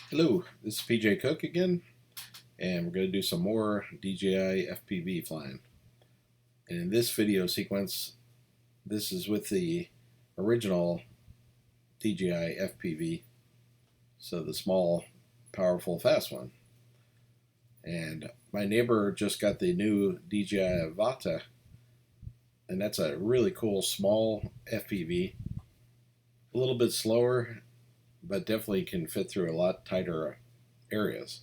Hello, this is PJ Cook again, and we're going to do some more DJI FPV flying. And in this video sequence, this is with the original DJI FPV, so the small, powerful, fast one. And my neighbor just got the new DJI Avata, and that's a really cool small FPV. A little bit slower, but definitely can fit through a lot tighter areas.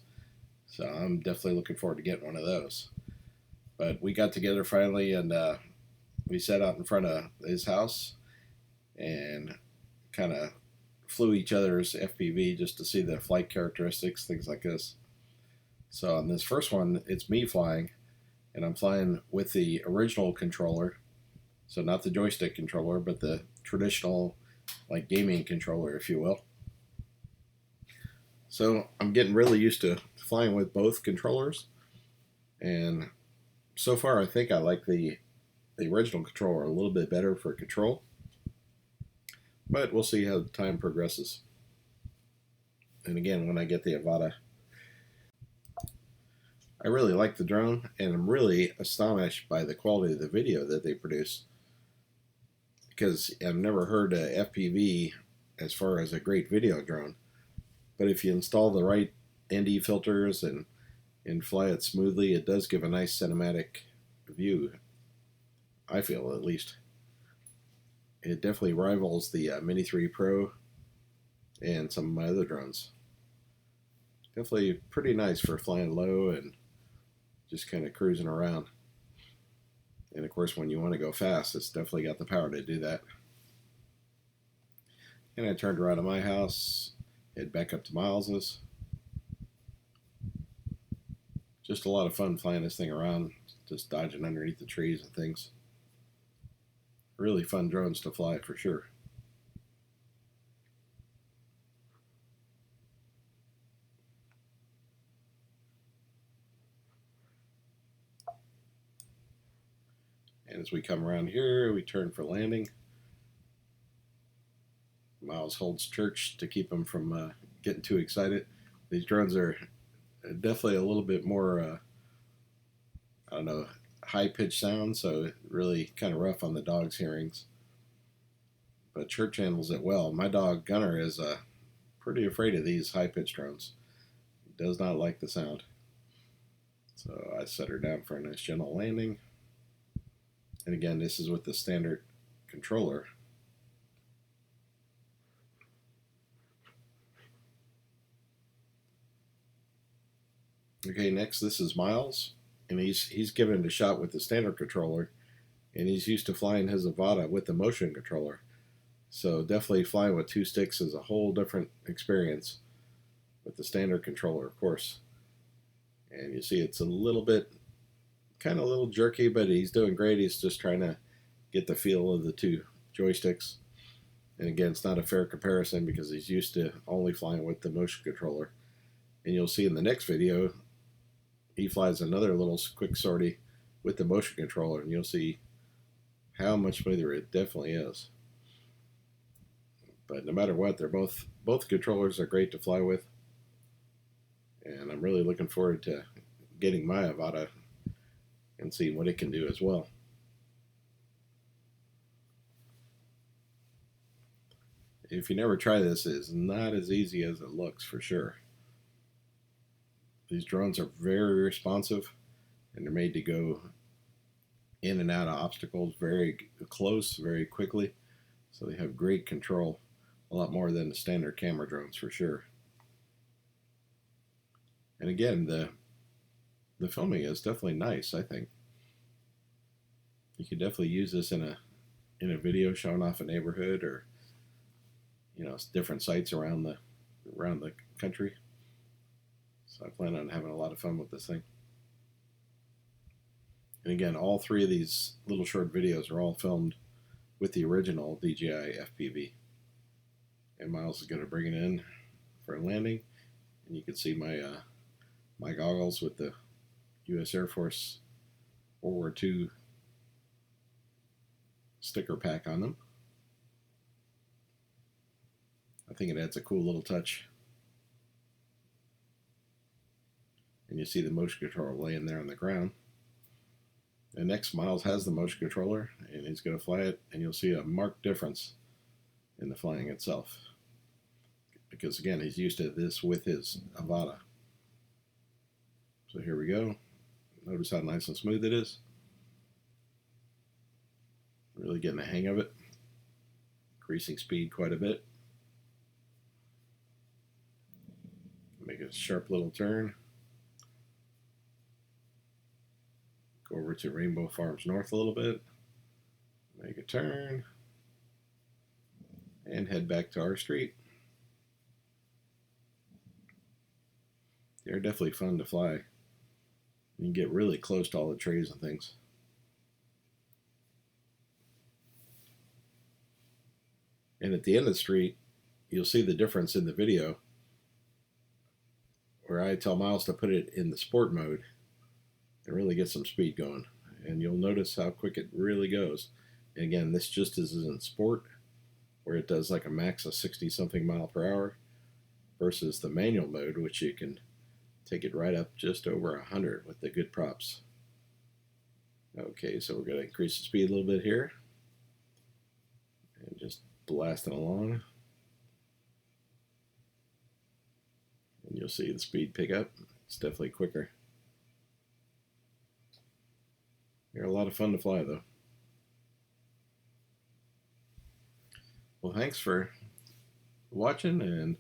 So I'm definitely looking forward to getting one of those. But we got together finally, and we sat out in front of his house and kind of flew each other's FPV just to see the flight characteristics, things like this. So on this first one, it's me flying, and I'm flying with the original controller. So not the joystick controller, but the traditional, like, gaming controller, if you will. So I'm getting really used to flying with both controllers, and so far I think I like the original controller a little bit better for control, but we'll see how time progresses. And again, when I get the Avata, I really like the drone, and I'm really astonished by the quality of the video that they produce, because I've never heard a FPV as far as a great video drone. But if you install the right ND filters and fly it smoothly, it does give a nice cinematic view, I feel, at least. It definitely rivals the Mini 3 Pro and some of my other drones. Definitely pretty nice for flying low and just kind of cruising around. And of course, when you want to go fast, it's definitely got the power to do that. And I turned around to my house, head back up to Myles's. Just a lot of fun flying this thing around, just dodging underneath the trees and things. Really fun drones to fly for sure. And as we come around here, we turn for landing. Myles holds church to keep him from getting too excited. These drones are definitely a little bit more, I don't know, high-pitched sound, so really kind of rough on the dog's hearings. But Church handles it well. My dog Gunner is pretty afraid of these high-pitched drones. He does not like the sound. So I set her down for a nice gentle landing. And again, this is with the standard controller. Okay, next this is Myles, and he's given it a shot with the standard controller, and he's used to flying his Avata with the motion controller. So definitely flying with two sticks is a whole different experience with the standard controller, of course. And you see it's a little bit, kind of a little jerky, but he's doing great. He's just trying to get the feel of the two joysticks. And again, it's not a fair comparison because he's used to only flying with the motion controller. And you'll see in the next video, he flies another little quick sortie with the motion controller, and you'll see how much smoother it definitely is. But no matter what, they're both controllers are great to fly with, and I'm really looking forward to getting my Avata and seeing what it can do as well. If you never try this, it's not as easy as it looks, for sure. These drones are very responsive, and they're made to go in and out of obstacles very close, very quickly. So they have great control, a lot more than the standard camera drones, for sure. And again, the filming is definitely nice, I think. You could definitely use this in a video showing off a neighborhood, or different sites around the country. So I plan on having a lot of fun with this thing. And again, all three of these little short videos are all filmed with the original DJI FPV. And Myles is going to bring it in for a landing, and you can see my goggles with the U.S. Air Force World War II sticker pack on them. I think it adds a cool little touch. and you see the motion controller laying there on the ground. And next, Myles has the motion controller, and he's going to fly it, and you'll see a marked difference in the flying itself. Because again, he's used to this with his Avata. So here we go. Notice how nice and smooth it is. Really getting the hang of it. Increasing speed quite a bit. Make a sharp little turn. Go over to Rainbow Farms North a little bit. Make a turn. And head back to our street. They're definitely fun to fly. You can get really close to all the trees and things. And at the end of the street, you'll see the difference in the video where I tell Myles to put it in the sport mode and really get some speed going. And you'll notice how quick it really goes. And again, this just is in sport, where it does like a max of 60 something mile per hour, versus the manual mode, which you can take it right up just over 100 with the good props. Okay, so we're going to increase the speed a little bit here and just blasting along. And you'll see the speed pick up. It's definitely quicker. They're a lot of fun to fly though. Well, thanks for watching, and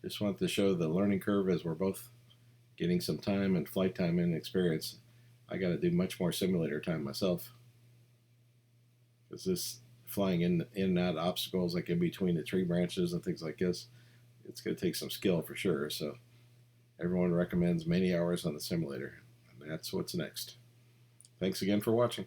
just wanted to show the learning curve as we're both getting some time and flight time and experience. I got to do much more simulator time myself, because this flying in and out obstacles like in between the tree branches and things like this, it's going to take some skill for sure. So everyone recommends many hours on the simulator, and that's what's next. Thanks again for watching.